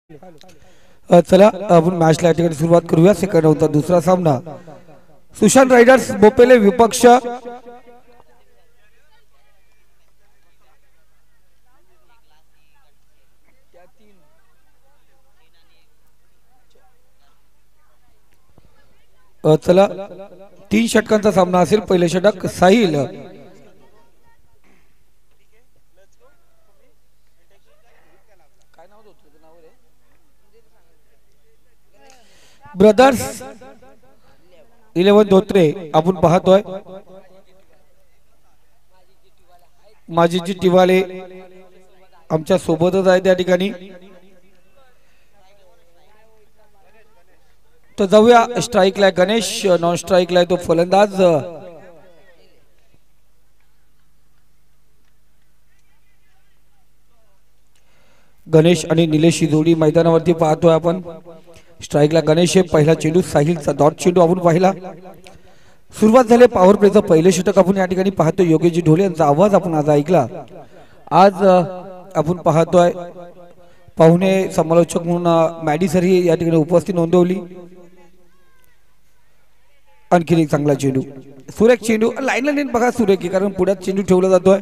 चला आपण मॅचला या ठिकाणी सुरुवात करूया. सेकंड होता दुसरा सामना सुशांत रायडर्स बोपेले विपक्ष चला 3 षटकांचा सामना असेल. पहिले षटक साहिल ब्रदर्स 11 धोत्रे आपण पाहतोय. माजीजी टिवाले आमच्या सोबतच आहे त्या ठिकाणी. तर जाऊया स्ट्राइकला गणेश, नॉन स्ट्राइकला तो फलंदाज. गणेश आणि निलेश ही जोडी मैदानावरती पाहतोय आपण. स्ट्राइकला गणेश आहे. पहिला चेंडू साहिलचा डॉट चेंडू आपण पाहिला. सुरुवात झाली पॉवर प्लेचं पहिले षटक आपण या ठिकाणी पाहतोय. योगेशजी ढोले यांचा आवाज आपण आज ऐकला. आज आपण पाहतोय पाहुणे समालोचक म्हणून मॅडी सर ही या ठिकाणी उपस्थिती नोंदवली. आणखी एक चांगला चेंडू, सुरेख चेंडू लाईनला नेट बघा सुरेख, कारण पुढ्यात चेंडू ठेवला जातोय.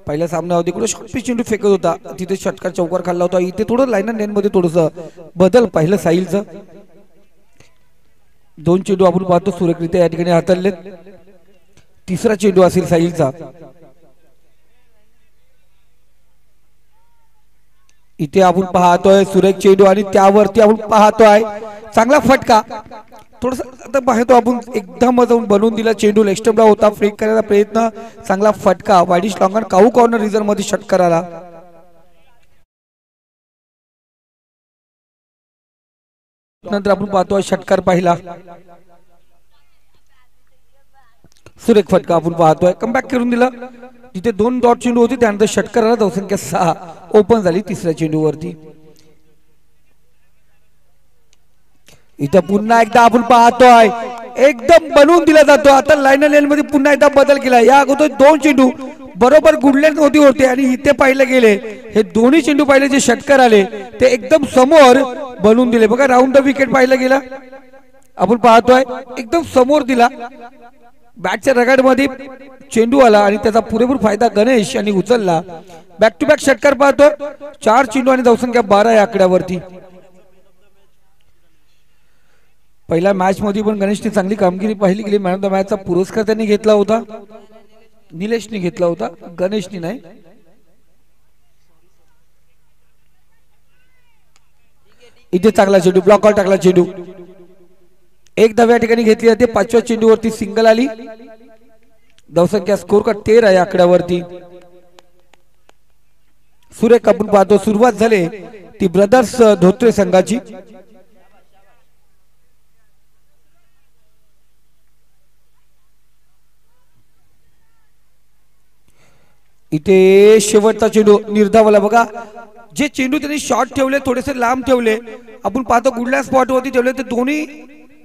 पहिल्या सामन्यामध्ये कुठे शॉर्ट पिच चेंडू फेकत होता, तिथे षटकार चौकार खाल्ला होता. इथे थोडं लाईन नेट मध्ये थोडस बदल पाहिलं साहिलचं. 2 चेंडू आपण पाहतो सुरेखरित्या या ठिकाणी हाताळलेत. तिसरा चेंडू असेल साहिलचा. इथे आपण पाहतोय सुरेख चेंडू आणि त्यावरती आपण पाहतोय चांगला फटका. थोडस आता पाहतो आपण एकदम जाऊन बनवून दिला चेंडू. लेग स्टंपला होता, फ्लिक करायचा प्रयत्न, चांगला फटका. वाईडिश लॉंगन काऊ कॉर्नर रिझन मध्ये षटकार आला. नंतर आपण पाहतोय षटकार पाहिला, सुरेख फटका आपण पाहतोय. कमबॅक करून दिला. जिथे 2 डॉट चेंडू होते त्यानंतर षटकार आला. धावसंख्या 6 ओपन झाली तिसऱ्या चेंडूवरती. इथं पुन्हा एकदा आपण पाहतोय एकदम बनवून दिला जातो. आता लाईन लेन मध्ये पुन्हा एकदा बदल केला. या अगोदर 2 चेंडू बरोबर गुडलेट मध्ये होते आणि इथे पाहिले गेले हे दोन्ही चेंडू पाहिले जे षटकार आले ते एकदम समोर बनवून दिले. बघा राऊंड द विकेट पाहिला गेला. आपण पाहतोय एकदम समोर दिला. बॅटच्या रगाड मध्ये चेंडू आला आणि त्याचा पुरेपूर फायदा गणेश यांनी उचलला. बॅक टू बॅक षटकार पाहतोय. 4 चेंडू आणि धावसंख्या 12 या आकड्यावरती. पहिल्या मॅच मध्ये पण गणेशने चांगली कामगिरी पाहिली गेली. मॅन ऑफ द मॅचचा पुरस्कार त्यांनी घेतला होता. निलेशने घेतला होता, गणेशने नाही. इथे चांगला चेंडू, ब्लॉकआउट टाकला चेंडू. एक धाव या ठिकाणी घेतली जाते. 5व्या चेंडूवरती सिंगल आली. धावसंख्या स्कोर का 13 या आकड्यावरती. सुरेख आपण पाहतो सुरुवात झाली ती ब्रदर्स धोत्रे संघाची. इथे शेवटचा चेंडू निर्धावला. बघा जे चेंडू त्यांनी शॉर्ट ठेवले, थोडेसे लांब ठेवले, आपण पाहतो गुडल्या स्पॉट वरती ठेवले, ते दोन्ही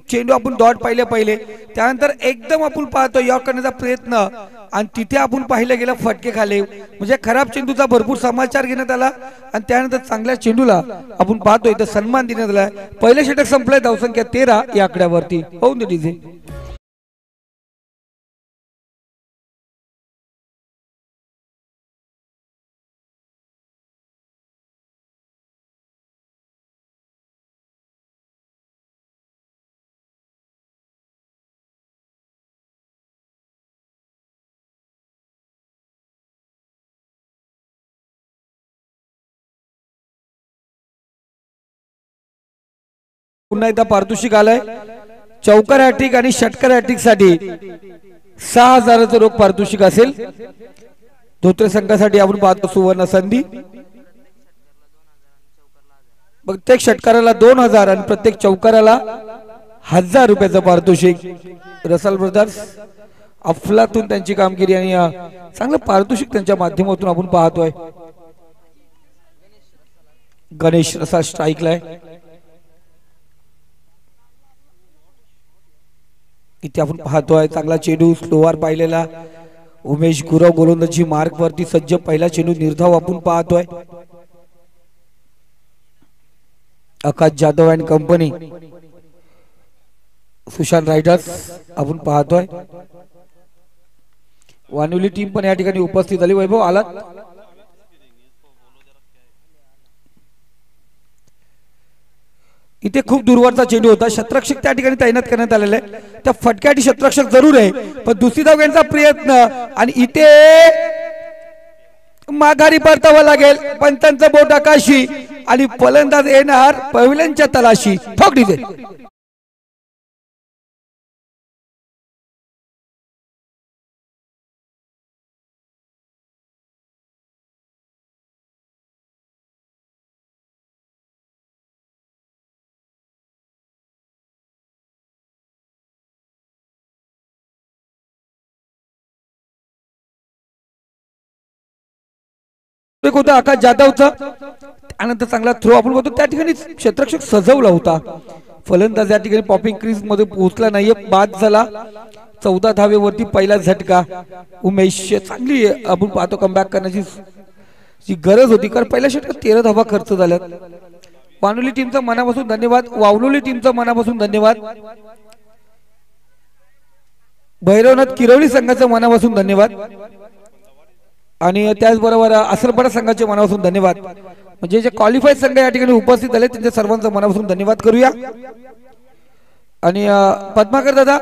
चेंडू आपण डॉट पाहिले. त्यानंतर एकदम आपण पाहतो यॉर्क करण्याचा प्रयत्न आणि तिथे आपण पाहिलं गेलं फटके खाले. म्हणजे खराब चेंडूचा भरपूर समाचार घेण्यात आला आणि त्यानंतर चांगल्या चेंडूला आपण पाहतो इथं सन्मान देण्यात आला. पहिले षटक संपलंय. धावसंख्या 13 या आकड्यावरती. होऊन दे डीजे. पुन्हा एकदा पारितोषिक आलंय. चौकार हॅट्रिक आणि षटकार हॅट्रिक साठी 6000चं रोख पारितोषिक असेल. धोत्रे संघासाठी आपण पाहतो सुवर्ण संधी. प्रत्येक षटकाराला 2000 आणि प्रत्येक चौकाराला 1000 रुपयाचं पारितोषिक. रसल ब्रदर्स अफलातून त्यांची कामगिरी आणि चांगलं पारितोषिक त्यांच्या माध्यमातून आपण पाहतोय. गणेश रसा स्ट्राइकला आहे. इथे आपण पाहतोय चांगला चेंडू स्लोवर पाहिलेला. उमेश गुरव गोलंदाजी मार्क वरती सज्ज. पहिला चेंडू निर्धाव आपण पाहतोय. Akash Jadhav and company Sushant riders आपण पाहतोय। वानुली टीम पण या ठिकाणी उपस्थित झाली। वैभव आला इथे खूप दूरवरचा चेंडू होता, शतरक्षक त्या ठिकाणी तैनात करण्यात आलेले आहे। त्या फटक्यासाठी शतरक्षक जरूर आहे, पण दुसरी धाव घेण्याचा प्रयत्न आणि इथे माघारी परतावं लागेल। पंचांचा बोट आकाशी आणि फलंदाज येणार पवेलियनच्या तलाशी। ठोक डीजे होता आकाश जाधवचा। त्यानंतर चांगला थ्रो आपण बघतो, त्या ठिकाणी क्षेत्ररक्षक सजवला होता। फलंदाज या ठिकाणी पॉपिंग क्रीज मध्ये पोहोचला नाहीये, बाद झाला। 14 धावेवरती पहिला झटका। उमेश चांगली आपण पाहतो कमबॅक करण्याची जी गरज होती, कारण पहिल्या षटकात 13 धावा खर्च झाल्यात। वानुली टीमचा मनापासून धन्यवाद, वावलोली टीमचा मनापासून धन्यवाद, भैरवनाथ किरवली संघाचा मनापासून धन्यवाद आणि त्याचबरोबर असरपडा संघाचे मनापासून धन्यवाद। म्हणजे जे क्वालिफाईड संघ या ठिकाणी उपस्थित झाले त्यांच्या सर्वांचा मनापासून धन्यवाद करूया। आणि पद्माकर दादा,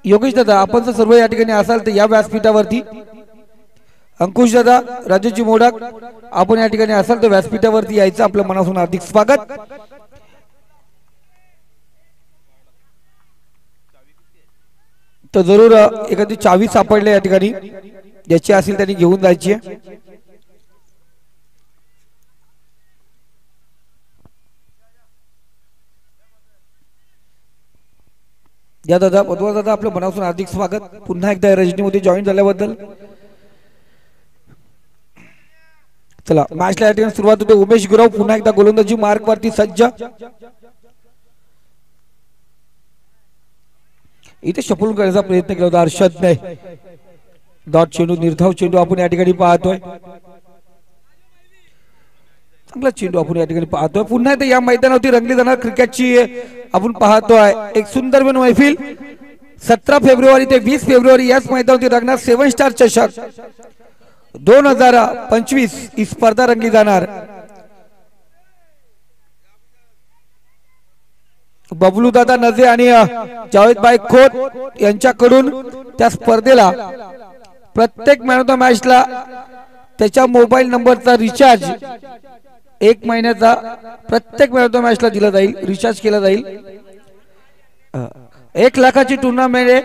योगेश दादा, आपण जर सर्व या ठिकाणी असाल तर या व्यासपीठावरती, अंकुश दादा, राजेशजी मोडक, आपण या ठिकाणी असाल तर व्यासपीठावरती यायचं, आपल्या मनापासून हार्दिक स्वागत। तर जरूर एखादी चावी सापडली या ठिकाणी, ज्याची असेल त्यांनी घेऊन जायची आहे। या दादा, पद्मा दादा, आपल्या मनापासून हार्दिक स्वागत पुन्हा एकदा रजनीमध्ये जॉईन झाल्याबद्दल। चला मॅचला या ठिकाणी सुरुवात होते। उमेश गुरव पुन्हा एकदा गोलंदाजी मार्क वरती सज्ज। इथे शपूल करण्याचा प्रयत्न केला होता हर्षदने। डॉट चेंडू, निर्धाव चेंडू आपण या ठिकाणी पाहतोय। चांगला चेंडू आपण या ठिकाणी पाहतोय। पुन्हा एकदा या मैदानावरती रंगली जाणार क्रिकेटची आपण पाहतोय एक सुंदर मैफिल। 17 फेब्रुवारी ते 20 फेब्रुवारी याच मैदानावरती रंगणार 7 स्टार चषक 2025 ही स्पर्धा रंगली जाणार। बबलू दादा नजे आणि जावेद भाई खोत यांच्याकडून त्या स्पर्धेला प्रत्येक मॅन ऑफ द मॅचला त्याच्या मोबाईल नंबरचा रिचार्ज 1 महिन्याचा प्रत्येक मॅन ऑफ द मॅचला दिला जाईल, रिचार्ज केला जाईल। 1 लाखाची टुर्नामेंट आहे।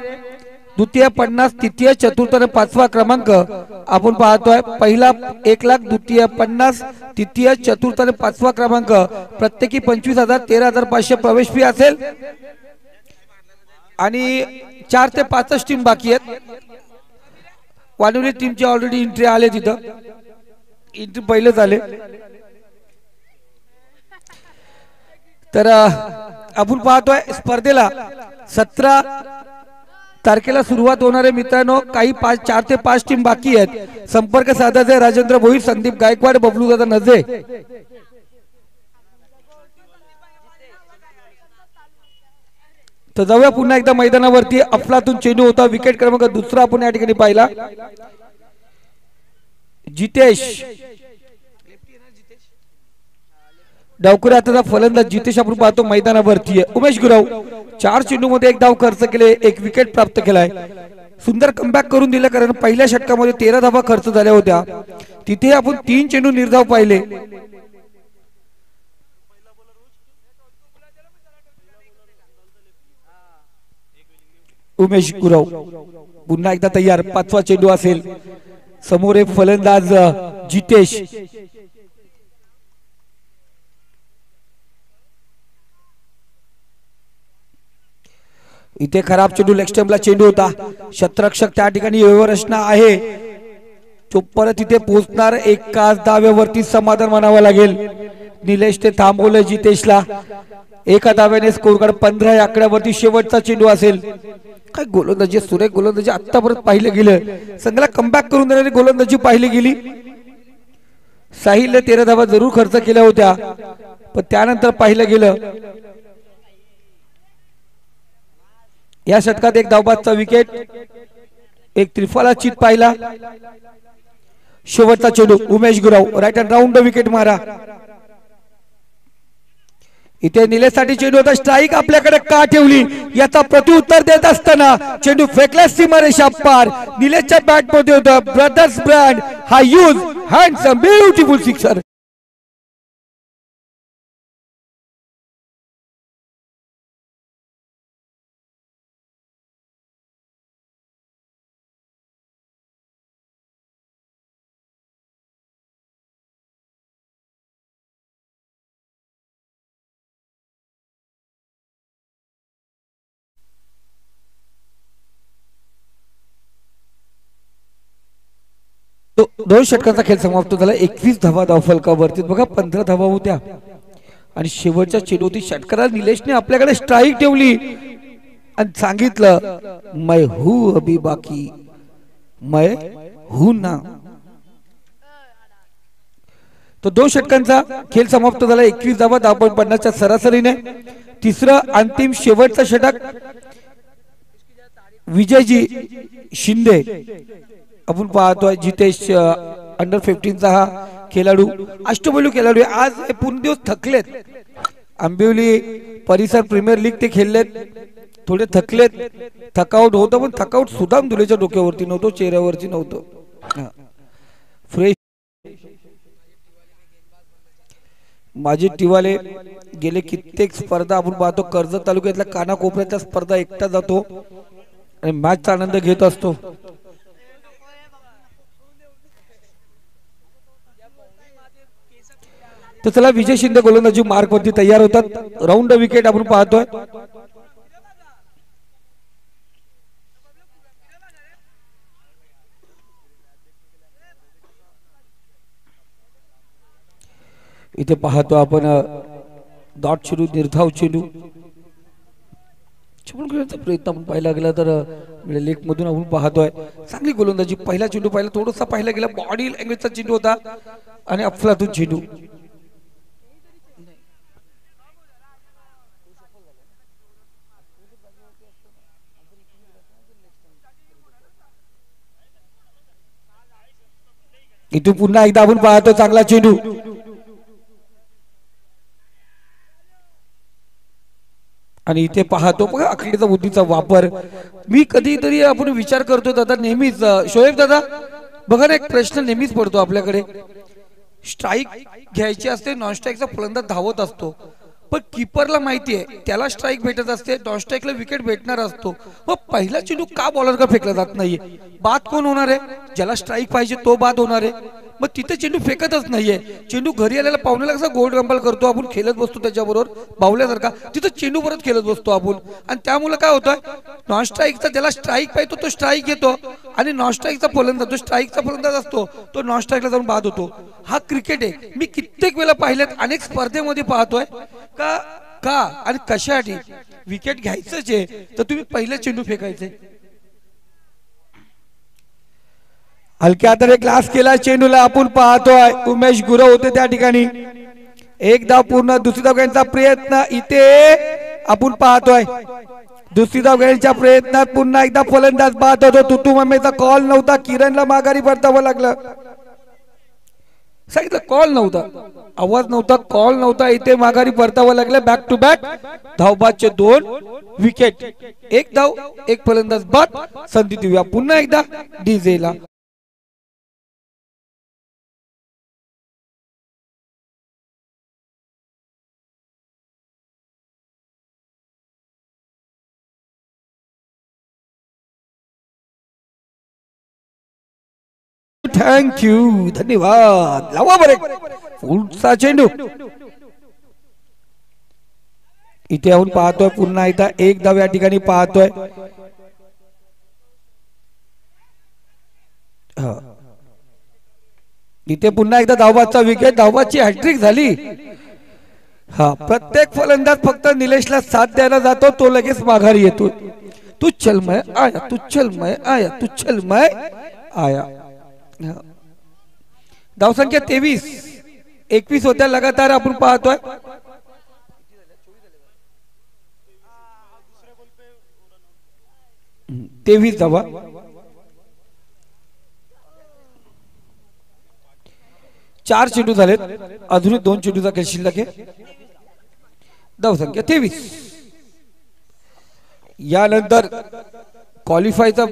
द्वितीय 50, तृतीय, चतुर्थ आणि 5वा क्रमांक आपण पाहतोय। पहिला 1 लाख, द्वितीय 50, तृतीय, चतुर्थ आणि 5वा क्रमांक प्रत्येकी 25,000, 13,500 प्रवेश फी असेल। आणि 4 ते 5 टीम बाकी आहेत। वानुली टीमची ऑलरेडी एंट्री आले, तिथं एंट्री पहिले झाले। तर आपण पाहतोय स्पर्धेला 17 तारखेला सुरुवात होणार आहे मित्रांनो। काही 4 ते 5 टीम बाकी आहेत। संपर्क साधायचा राजेंद्र भोईर, संदीप गायकवाड, बबलू दादा नजे। तर जाऊया पुन्हा एकदा मैदानावरती। अफलातून चेंडू होता, विकेट क्रमांक 2 आपण या ठिकाणी पाहिला। जितेश डावकुरे आता फलंदाज जितेश आपण पाहतो मैदानावरती आहे। उमेश गुरव 4 चेंडू मध्ये 1 धाव खर्च केले, 1 विकेट प्राप्त केलाय। सुंदर कमबॅक करून दिलं, कारण पहिल्या षटकामध्ये 13 धावा खर्च झाल्या होत्या। तिथे आपण 3 चेंडू निर्धाव पाहिले। उमेश गुरव पुन्हा एकदा तयार, 5वा चेंडू असेल। समोर एक फलंदाज जितेश। इथे खराब चेंडू, लेग स्टंपला चेंडू होता। शतरक्षक त्या ठिकाणी व्यवस्था आहे, तो परत इथे पोहोचणार। 1 धाव्यावरती समाधान मानावं लागेल। निलेश ते थांबवलं जितेशला। 1 धाव्याने स्कोर कार्ड 15 या आकड्यावरती शेवटचा चेंडू असेल। काय गोलंदाजी, सुरेख गोलंदाजी आतापर्यंत पाहिलं गेलं। संघाला कमबॅक करून देणारी गोलंदाजी पाहिली गेली। साहिलने 13 धावा जरूर खर्च केल्या होत्या, पण त्यानंतर पाहिलं गेलं या षटकात एक धावबादचा विकेट, एक त्रिफला चित पाहिला. शेवटचा चेंडू उमेश गुराव राईट हँड राऊंड विकेट मारा. इथे निलेशसाठी चेंडू होता. स्ट्राईक आपल्याकडे का ठेवली याचा प्रत्युत्तर देत असताना चेंडू फेकला सीमारेषा पार. निलेशच्या बॅट मध्ये होता ब्रदर्स ब्रँड हा यूज हँडसम ब्युटिफुल सिक्सर. दोन षटकांचा खेळ समाप्त झाला. 21 धावा धावफलकावरती बघा 15 धावा होत्या आणि शेवटच्या चेंडूवरती षटकारात निलेशने आपल्याकडे स्ट्राईक ठेवली आणि सांगितलं मैं हूं अभी बाकी मैं हूं ना. तो दोन षटकांचा खेळ समाप्त झाला. 21 धावा 10.50च्या सरासरीने. तिसरं अंतिम शेवटचं षटक विजयजी शिंदे आपण पाहतोय. जितेश अंडर 15चा हा खेळाडू अष्टपैलू खेळाडू आज पूर्ण दिवस थकलेत. आंबिवली परिसर प्रीमियर लीग ते खेळलेत, थोडे थकलेत. थकाउट होतं पण थकाउट सुदाम दुलेच्या डोक्यावरती नव्हतं, चेहऱ्यावरती नव्हतं. फ्रेश माझे टिवाले गेले कित्येक स्पर्धा आपण पाहतो. कर्जत तालुक्यातल्या कानाकोपऱ्याच्या स्पर्धा एकटा जातो आणि मॅचचा आनंद घेत असतो. तर चला विजय शिंदे गोलंदाजी मार्क वरती तयार होतात. राऊंड विकेट आपण पाहतोय. इथे पाहतो आपण डॉट चेंडू, निर्धाव चेंडू खेळण्याचा प्रयत्न आपण पाहिला गेला तर लेग मधून आपण पाहतोय. चांगली गोलंदाजी. पहिला चेंडू पाहिला थोडासा पाहिला गेला बॉडी लँग्वेजचा चेंडू होता आणि अफलातून चेंडू. इथून पुन्हा एकदा आपण पाहतो चांगला चेंडू. आणि इथे पाहतो बघा आखडीचा बुद्धीचा वापर. मी कधीतरी आपण विचार करतो दादा नेहमीच शोएब दादा बघा ना, एक प्रश्न नेहमीच पडतो आपल्याकडे. स्ट्राईक घ्यायची असते, नॉन स्ट्राईकचा फलंदाज धावत असतो, पण कीपरला माहिती आहे त्याला स्ट्राईक भेटत असते, नॉन स्ट्राईकला विकेट भेटणार असतो. मग पहिला चेंडू का बॉलरला फेकला जात नाहीये? बाद कोण होणार आहे? ज्याला स्ट्राईक पाहिजे तो बाद होणार आहे. मग तिथे चेंडू फेकतच नाहीये. चेंडू घरी आलेला पाहुण्याला कसा गोल गंबल करतो आपण, खेळत बसतो त्याच्याबरोबर बावल्यासारखा, तिथं चेंडू परत खेळत बसतो आपण. आणि त्यामुळे काय होतं, नॉन स्ट्राईकचा ज्याला स्ट्राईक पाहिजे तो स्ट्राईक घेतो आणि नॉन स्ट्राईकचा फलंदाज जो स्ट्राईकचा फलंदाज असतो तो नॉन स्ट्राईकला जाऊन बाद होतो. हा क्रिकेट आहे. मी कित्येक वेळा पाहिलेत, अनेक स्पर्धेमध्ये पाहतोय का का आणि कशासाठी विकेट घ्यायचंच आहे तर तुम्ही पहिले चेंडू फेकायचे. हलक्या हाताने ग्लास केला चेंडूला आपण पाहतोय. उमेश गुरव होते त्या ठिकाणी. एक धाव पूर्ण. दुसरी धाव घेण्याचा प्रयत्न इथे आपण पाहतोय. दुसरी धाव घेण्याच्या प्रयत्नात पुन्हा एकदा फलंदाज बाद होतो. तुतू मम्मीचा कॉल नव्हता, किरणला माघारी परतावं लागलं. सांगितलं कॉल नव्हता, आवाज नव्हता, कॉल नव्हता, इथे माघारी परतावं लागलं. बॅक टू बॅक धावबादचे 2 विकेट. एक धाव एक फलंदाज बाद. संधी देऊया पुन्हा एकदा डीजेला. थँक्यू, धन्यवाद. लावा बरे पुढचा चेंडू. इथे आपण पाहतोय पुन्हा एकदा एक धाव या ठिकाणी पाहतोय. इथे पुन्हा एकदा धावबादचा विकेट. धावबादची हॅट्रिक झाली. हा प्रत्येक फलंदाज फक्त निलेशला साथ द्यायला जातो, तो लगेच माघारी येतो. तू चल मैं आया, तू चल मैं आया, तू चल मैं आया. धावसंख्या 23. 21 होत्या लगातार आपण पाहतोय. 23 धावा. चार चेंडू झालेत, अजूनही 2 चेंडूचा खेळ शिल्लक आहे. धावसंख्या 23. यानंतर क्वालिफायचा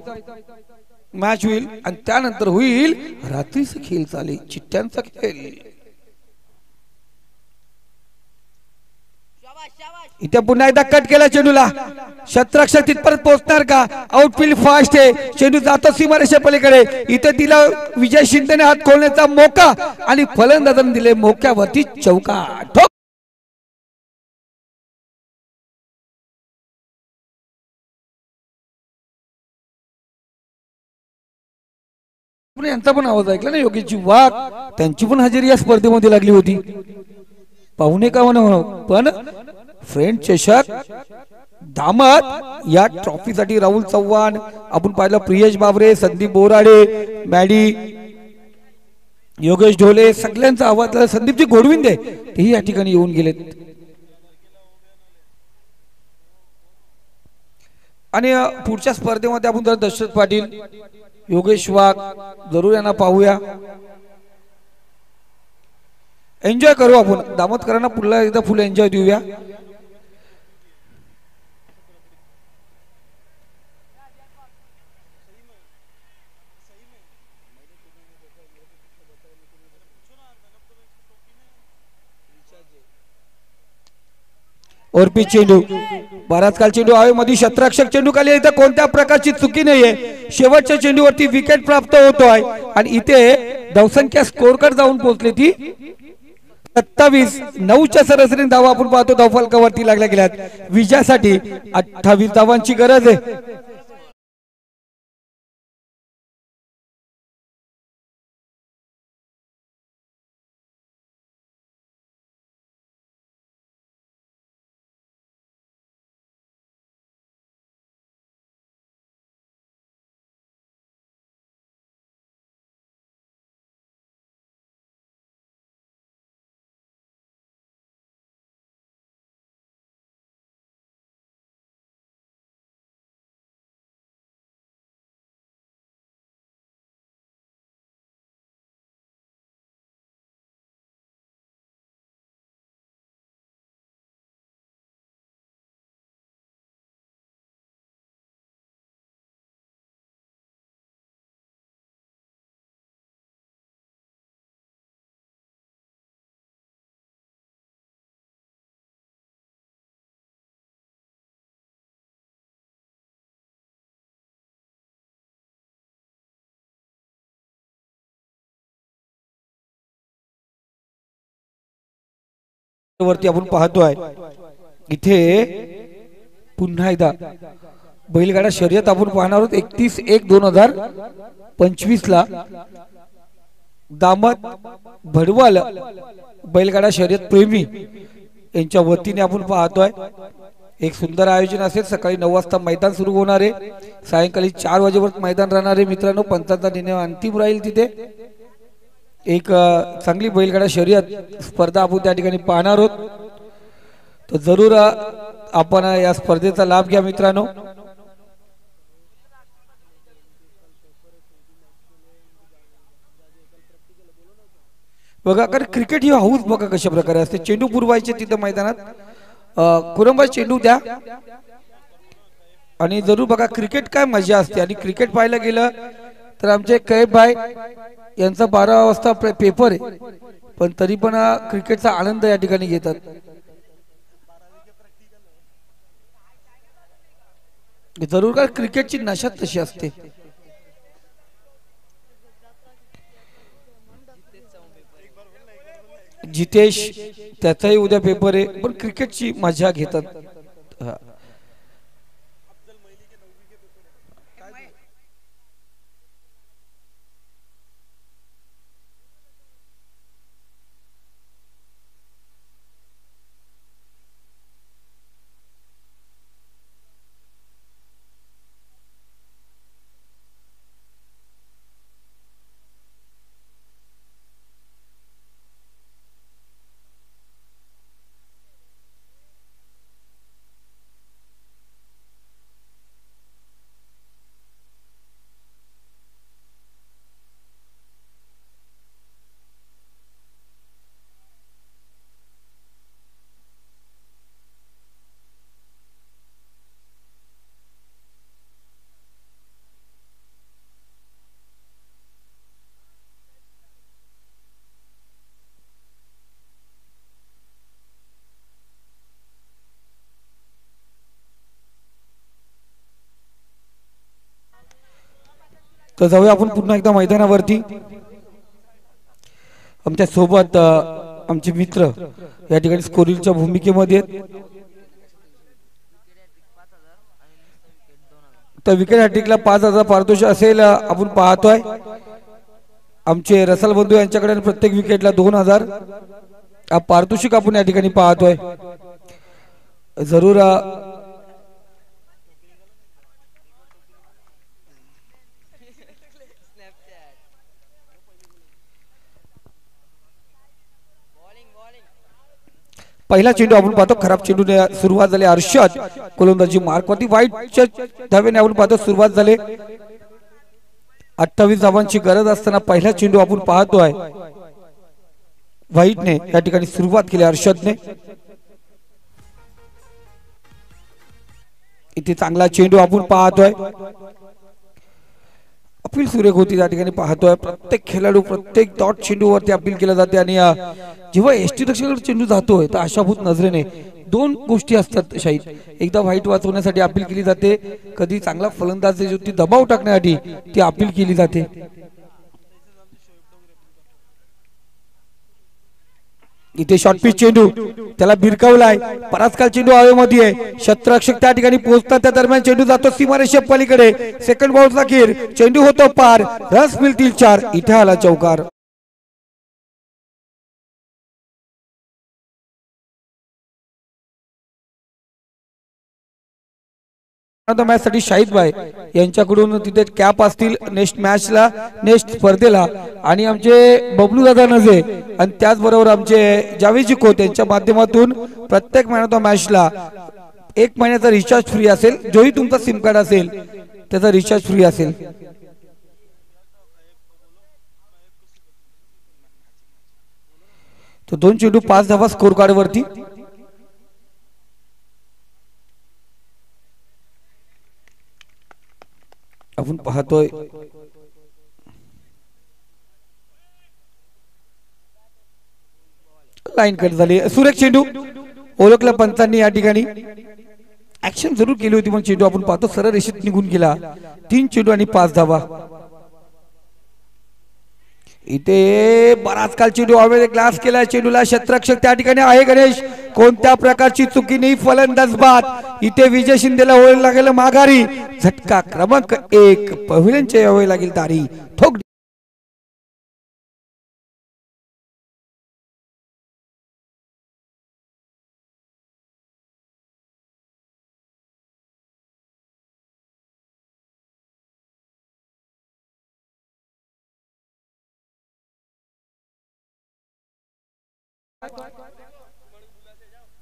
मॅच होईल आणि त्यानंतर होईल रात्रीचा खेळ चालेल, चिठ्ठ्यांचा खेळ. इथे पुन्हा एकदा कट केला चेंडूला. शतरक्षक तिथपर्यंत पोहोचणार का? आउटफील्ड फास्ट आहे, चेंडू जातो सीमारेषे पलीकडे. इथे तिला विजय शिंदेने हात खोलण्याचा मोका आणि फलंदाजाने दिले मोक्यावरती चौकार. यांचा पण आवाज ऐकला ना योगेशजी वाघ, त्यांची पण हजेरी या स्पर्धेमध्ये लागली होती. पाहुणे का म्हणा, पण फ्रेंड चषक दामत या ट्रॉफीसाठी राहुल चव्हाण, आपण पाहिलं प्रियेश बाबरे, संदीप बोराडे, मॅडी, योगेश ढोले, सगळ्यांचा आवाज. संदीपजी घोडविंदे तेही या ठिकाणी येऊन गेलेत. आणि पुढच्या स्पर्धेमध्ये आपण जर दशरथ पाटील, योगेश वाघ जरूर यांना पाहूया, एन्जॉय करू आपण. दामोदकरांना पुन्हा एकदा फुल एन्जॉय देऊया. ओरपी चेंडू, बराच काल चेंडू आहे मध्ये शतरक्षक चेंडू खाली. इथं कोणत्या प्रकारची चुकी नाहीये. शेवटच्या चेंडूवरती विकेट प्राप्त होतोय आणि इथे धावसंख्या स्कोर कडे जाऊन पोहोचली ती 27. 9च्या सरासरीने धावा आपण पाहतो धावफलकावरती लागल्या गेल्यात. विजयासाठी 28 धावांची गरज आहे. वरती आपण पाहतोय इथे पुन्हा एकदा बैलगाडा शर्यत आपण पाहणार आहोत. 31/1/2025 ला दामत भडवाल बैलगाडा शर्यत प्रेमी यांच्या वतीने आपण पाहतोय. एक सुंदर आयोजन असेल. सकाळी 9 वाजता मैदान सुरू होणार आहे, सायंकाळी 4 वाजेपर्यंत मैदान राहणार आहे. मित्रांनो, पंचांचा निर्णय अंतिम राहील. तिथे एक चांगली बैलगाडा शर्यत स्पर्धा आपण त्या ठिकाणी पाहणार आहोत. तर जरूर आपण या स्पर्धेचा लाभ घ्या मित्रांनो. बघा, कारण क्रिकेट ही हाऊस बघा कशा प्रकारे असते. चेंडू पुरवायचे तिथं मैदानात, कुरंबा चेंडू द्या आणि जरूर बघा क्रिकेट काय मजा असते. आणि क्रिकेट पाहायला गेलं तर आमचे कैब भाई यांचा 12 वाजता पेपर आहे, पण तरी पण क्रिकेटचा आनंद या ठिकाणी घेतात. जरूर का क्रिकेटची नशा तशी असते. जितेश त्याचाही उद्या पेपर आहे, पण क्रिकेटची मजा घेतात. तर जाऊया आपण पुन्हा एकदा मैदानावरती. आमच्या सोबत आमचे मित्र या ठिकाणी स्कोरिंगच्या भूमिकेमध्ये आहेत. तर विकेट हॅट्रिकला 5,000 पारितोषिक असेल आपण पाहतोय. आमचे रसल बंधू यांच्याकडे प्रत्येक विकेटला 2,000 पारितोषिक आपण या ठिकाणी पाहतोय. जरूर पहिला चेंडू आपण पाहतो, खराब चेंडूने सुरुवात झाली. अर्षद गोलंदाजी मार्कवरती, वाईटच्या धावेने आपण पाहतो सुरुवात झाली. 28 धावांची गरज असताना पहिला चेंडू आपण पाहतोय वाईटने या ठिकाणी सुरुवात केली अर्षदने. इथे चांगला चेंडू आपण पाहतोय. अपील सुरेख होती या ठिकाणी पाहतोय. प्रत्येक खेळाडू प्रत्येक डॉट चेंडूवरती अपील केला जाते आणि जेव्हा एसटी रक्षकाकडे चेंडू जातोय तर आशाभूत नजरेने दोन गोष्टी असतात शाहीद. एकदा व्हाईट वाचवण्यासाठी अपील केली जाते, कधी चांगला फलंदाज ती दबाव टाकण्यासाठी ती अपील केली जाते. इथे शॉर्ट पिच चेंडू त्याला भिरकावलाय. परासकाल चेंडू हवेमध्ये आहे. क्षेत्ररक्षक त्या ठिकाणी पोहोचतात, त्या दरम्यान चेंडू जातो सीमारेषे पलीकडे. सेकंड बॉल अखेर चेंडू होतो पार. रस मिळतील 4. इथे आला चौकार. मॅच साठी शाहिद भाई यांच्याकडून तिथे कॅप असतील नेक्स्ट मॅचला, नेक्स्ट स्पर्धेला. आणि आमचे बबलू दादा नजे आणि त्याचबरोबर आमचे जावेदजी खोत यांच्या माध्यमातून प्रत्येक मॅन ऑफ द मॅचला 1 महिन्याचा रिचार्ज फ्री असेल. जोही तुमचा सिम कार्ड असेल त्याचा रिचार्ज फ्री असेल. तो 2 चेंडू 5 धावा स्कोर कार्ड वरती. आपण पाहतोय लाईन कट झाली. सुरेख चेंडू ओळखला पंचांनी या ठिकाणी. ऍक्शन जरूर केली होती पण चेंडू आपण पाहतो सरळ रेषेत निघून गेला. 3 चेंडू आणि 5 धावा. इथे बराच काल चेंडू हवेत ग्लास केला. चेंडूला क्षेत्ररक्षक त्या ठिकाणी आहे गणेश. कोणत्या प्रकारची चुकी नाही, फलंदाज बाद. इथे विजय शिंदेला ओळ लागेल माघारी. झटका क्रमांक 1 पविलियनच्या यावे लागेल दारी. ठोक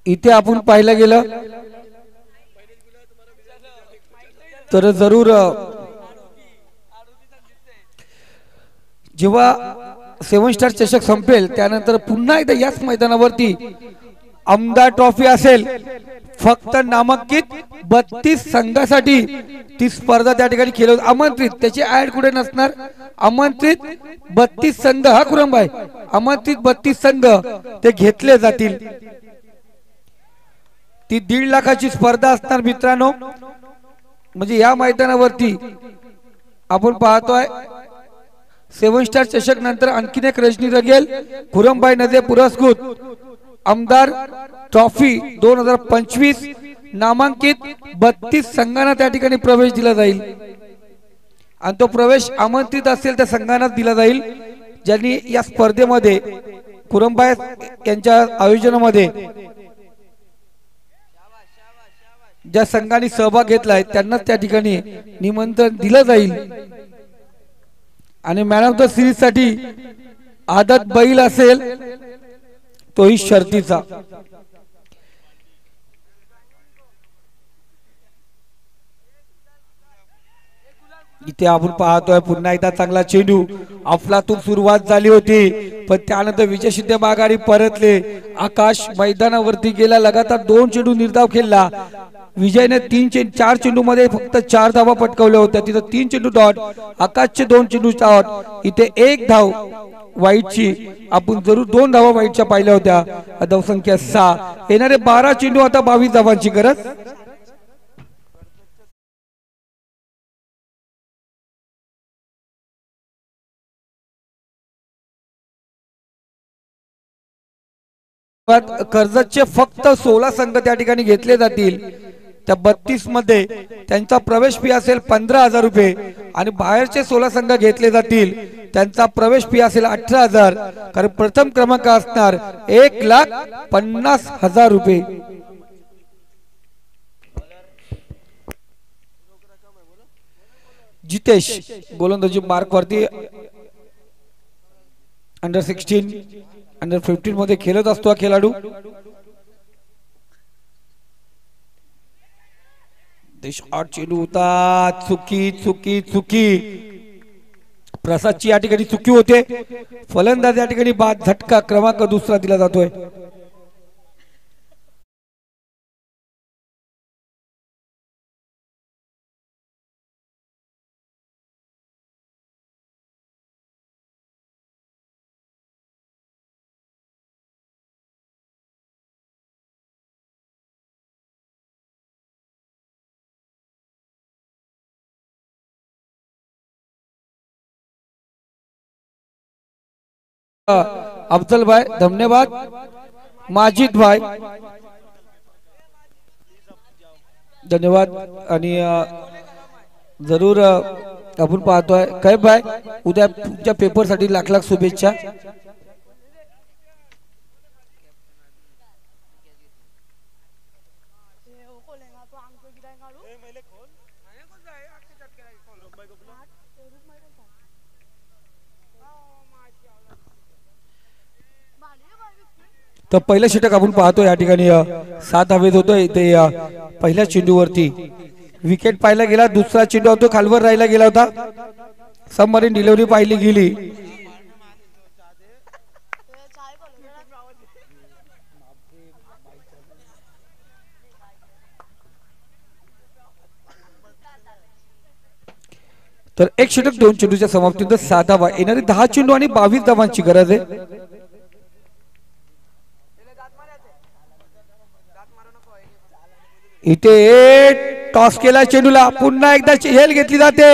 इथे आपण पाहिलं गेलं तर जरूर जेव्हा 7 स्टार चषक संपेल त्यानंतर पुन्हा एकदा याच मैदानावरती आमदार ट्रॉफी असेल. फक्त नामांकित 32 संघासाठी ती स्पर्धा त्या ठिकाणी खेळ आमंत्रित. त्याची ऍड कुठे नसणार. आमंत्रित 32 संघ, हा कुरंबाई आमंत्रित 32 संघ ते घेतले जातील. ती 1.5 लाखाची स्पर्धा असणार मित्रांनो. म्हणजे या मैदानावरती आपण पाहतोय 7 स्टार चषक नंतर आणखीन एक रजनी रगेल. खुरमबाई नजे पुरस्कृत आमदार ट्रॉफी 2025 नामांकित 32 संघांना त्या ठिकाणी प्रवेश दिला जाईल आणि तो प्रवेश आमंत्रित असेल त्या संघांना दिला जाईल ज्यांनी या स्पर्धेमध्ये खुरमबाई यांच्या आयोजनामध्ये ज्या संघांनी सहभाग घेतलाय त्यांना त्या ठिकाणी निमंत्रण दिलं जाईल. आणि मॅन ऑफ द सिरीज साठी आदत बैल असेल तोही शर्तीचा. इथे आपण पाहतोय पुन्हा एकदा चांगला चेंडू. अफलातून सुरुवात झाली होती पण त्यानंतर विजय शिंदे माघारी परतले. आकाश मैदानावरती गेला. लगातार 2 चेंडू निर्धाव खेळला. विजयने 4 चेंडू मध्ये फक्त 4 धावा पटकावल्या होत्या. तिथं 3 चेंडू डॉट, आकाशचे 2 चेंडू डॉट. इथे 1 धाव वाईटची. आपण जरूर 2 धावा वाईटच्या पाहिल्या होत्या. धावसंख्या 6. येणारे 12 चेंडू आता 22 धावांची गरज. कर्जतचे फक्त 16 संघ त्या ठिकाणी घेतले जातील. त्या 32 मध्ये त्यांचा प्रवेश फी असेल 15,000 रुपये आणि बाहेरचे 16 संघ घेतले जातील त्यांचा प्रवेश फी असेल 18,000. कारण प्रथम क्रमांक असणार 1,50,000 रुपये. जितेश गोलंदाजी मार्क वरती अंडर 16 अंडर 15 मध्ये खेळत असतो हा खेळाडू. चेंडू होता चुकी चुकी चुकी. प्रसादची या ठिकाणी चुकी होते. फलंदाज या ठिकाणी बाद. झटका क्रमांक दुसरा दिला जातोय. अफजल भाई धन्यवाद. माजिद भाई धन्यवाद. आणि जरूर आपण पाहतोय काय भाई उद्या तुमच्या पेपर साठी लाख लाख शुभेच्छा. तर पहिलं षटक आपण पाहतो या ठिकाणी 7 हवेत होतोय ते पहिल्या चेंडूवरती विकेट पाहिला गेला. दुसरा चेंडू होतो खालवर राहिला गेला होता. सबमरीन डिलिव्हरी पाहिली गेली. तर एक षटक 2 चेंडूच्या समाप्तीनंतर 7 धावा. येणारी 10 चेंडू आणि 22 धावांची गरज आहे. इथे टॉस केला चेंडूला. पुन्हा एकदा हेल घेतली जाते.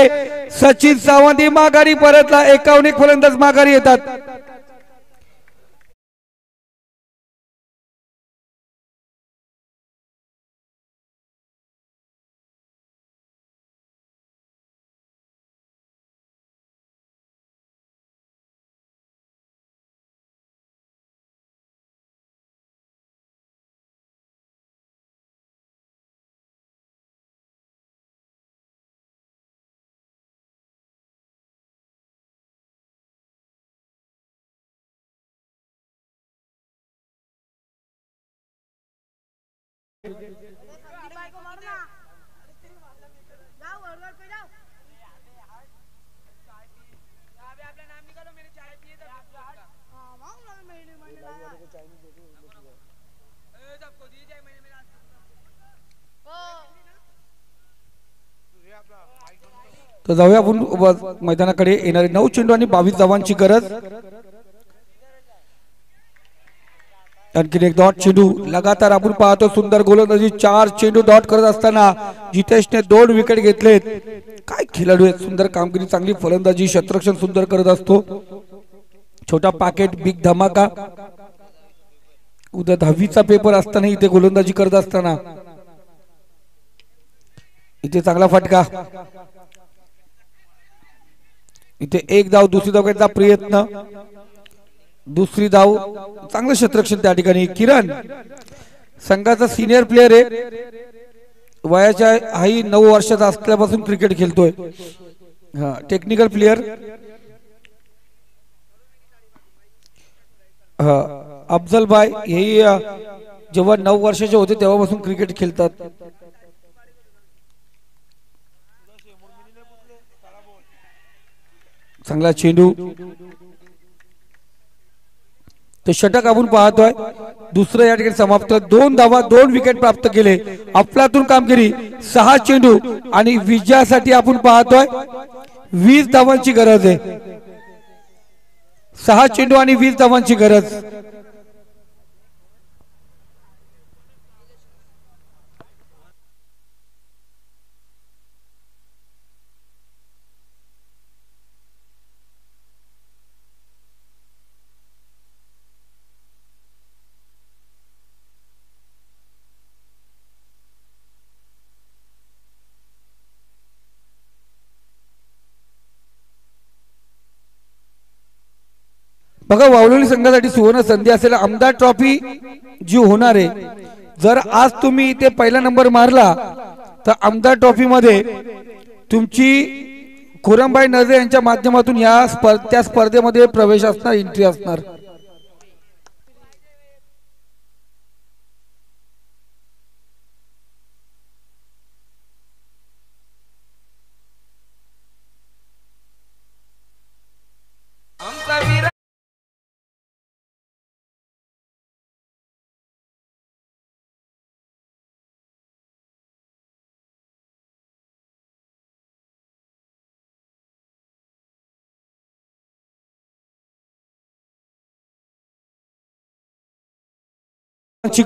सचिन सावंत माघारी परतला. 51 फलंदाज माघारी येतात. तर जाऊया आपण मैदानाकडे. येणारे 9 चेंडू आणि 22 धावांची गरज. आणखी एक डॉट चेंडू लगातार आपण पाहतो. सुंदर गोलंदाजी. 4 चेंडू डॉट करत असताना जितेशने 2 विकेट घेतलेत. काय खेळाडू आहेत. सुंदर कामगिरी चांगली फलंदाजी. क्षेत्ररक्षण सुंदर करत असतो. छोटा पाकेट बिग धमाका. उद्या 10वीचा पेपर असताना इथे गोलंदाजी करत असताना इथे चांगला फटका. इथे एक धाव. दुसरी धाव घेतला प्रयत्न. दुसरी धाव. चांगलं क्षेत्ररक्षण त्या ठिकाणी. किरण संघाचा सिनियर प्लेयर आहे. वयाच्या हाही 9 वर्षाचा असल्यापासून क्रिकेट खेळतोय. हा टेक्निकल प्लेयर. हा अफजल भाई हेही जेव्हा 9 वर्षाचे होते तेव्हापासून क्रिकेट खेळतात. चांगला चेंडू. तो षटक आपण पाहतोय. दुसरं या ठिकाणी समाप्त. 2 धावा 2 विकेट प्राप्त केले. अफलातून कामगिरी. 6 चेंडू आणि विजयासाठी आपण पाहतोय 20 धावांची गरज आहे. 6 चेंडू आणि 20 धावांची गरज. बघा वावलोली संघासाठी सुवर्ण संधी असेल आमदार ट्रॉफी जी होणार आहे, जर आज तुम्ही इथे पहिला नंबर मारला तर आमदार ट्रॉफी मध्ये तुमची खुरमबाई नजरे यांच्या माध्यमातून त्या स्पर्धेमध्ये प्रवेश असणार, एंट्री असणार.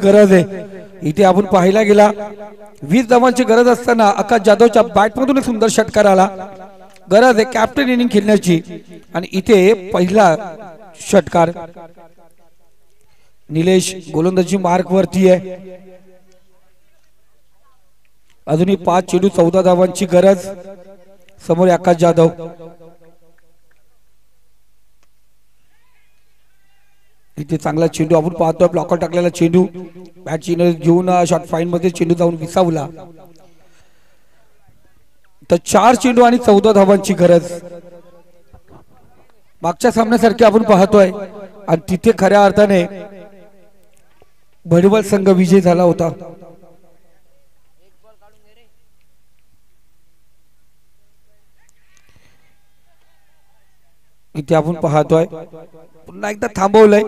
गरज आहे इथे आपण पाहायला गेला 20 धावांची गरज असताना आकाश जाधवच्या बॅट मधून सुंदर षटकार आला. गरज आहे कॅप्टन इनिंग खेळण्याची आणि इथे पहिला षटकार. निलेश गोलंदाजी मार्क वरती आहे. अजूनही 5 चेंडू 14 धावांची गरज. समोर आकाश जाधव. इथे चांगला चेंडू आपण पाहतोय, ब्लॉकर टाकलेला चेंडू बॅट चिन्ह घेऊन शॉर्ट फाईन मध्ये चेंडू जाऊन विसावला. तर 4 चेंडू आणि 14 धावांची गरज. मागच्या सामन्यासारखे आपण पाहतोय आणि तिथे खऱ्या अर्थाने भडवल संघ विजय झाला होता. इथे आपण पाहतोय पुन्हा एकदा थांबवलंय.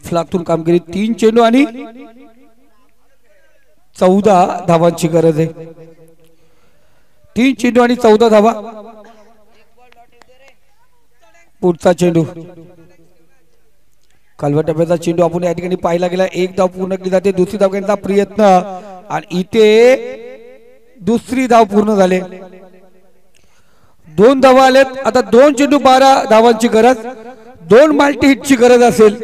फ्लातून कामगिरी. 3 चेंडू आणि 14 धावांची गरज आहे. 3 चेंडू आणि 14 धावा. पुढचा चेंडू कालव्या टप्प्याचा चेंडू आपण या ठिकाणी पाहिला गेला. 1 धाव पूर्ण केली जाते. दुसरी धाव घेण्याचा प्रयत्न आणि इथे दुसरी धाव पूर्ण झाले. 2 धावा आलेत. आता 2 चेंडू 12 धावांची गरज. 2 मल्टी हिटची गरज असेल.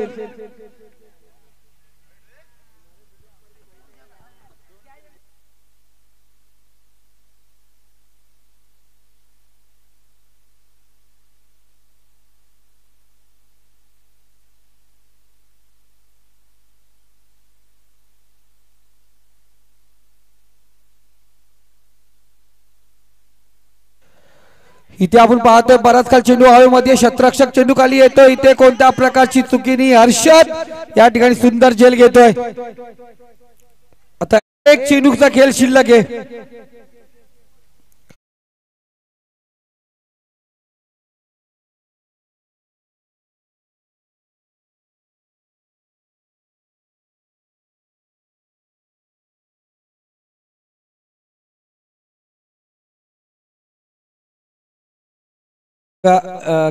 इथे आपण पाहतोय बराच काल चेंडू हवेमध्ये. शतरक्षक चेंडू खाली येतो. इथे कोणत्या प्रकारची चुकी नाही. हर्षद या ठिकाणी सुंदर झेल घेतोय. आता 1 चेंडूचा खेळ शिल्लक आहे.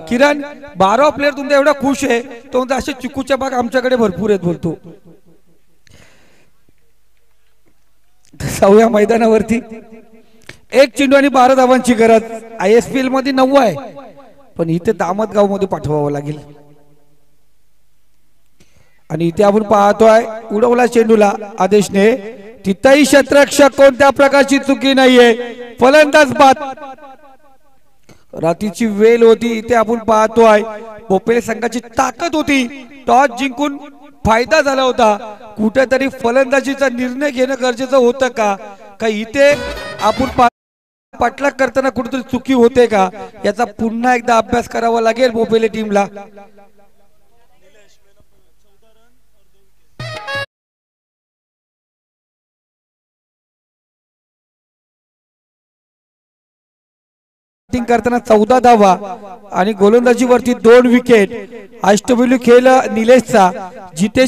किरण 12 प्लेयर तुमचा एवढा खुश आहे तो म्हणतो असे चिकूच्या बाग आमच्याकडे भरपूर आहेत बोलतो. 6व्या मैदानावरती 1 चेंडू आणि 12 धावांची गरज. ISPL मध्ये 9 आहे पण इथे दामदगाव मध्ये पाठवावं लागेल. आणि इथे आपण पाहतोय उडवला चेंडूला आदेशने. तिथेही क्षेत्ररक्षक कोणत्या प्रकारची चुकी नाहीये. फलंदाज बाद. रात्रीची वेळ होती. इथे आपण पाहतोय भोपेले संघाची ताकद होती. टॉस जिंकून फायदा झाला होता. कुठेतरी फलंदाजीचा निर्णय घेणं गरजेचं होतं का इथे आपण पाठलाग करताना कुठेतरी चुकी होते का याचा पुन्हा एकदा अभ्यास करावा लागेल भोपेले टीमला. बॅटिंग करताना 14 धावा आणि गोलंदाजीवरती 2 विकेट. अष्टपैलू खेळ निलेशचा. जितेश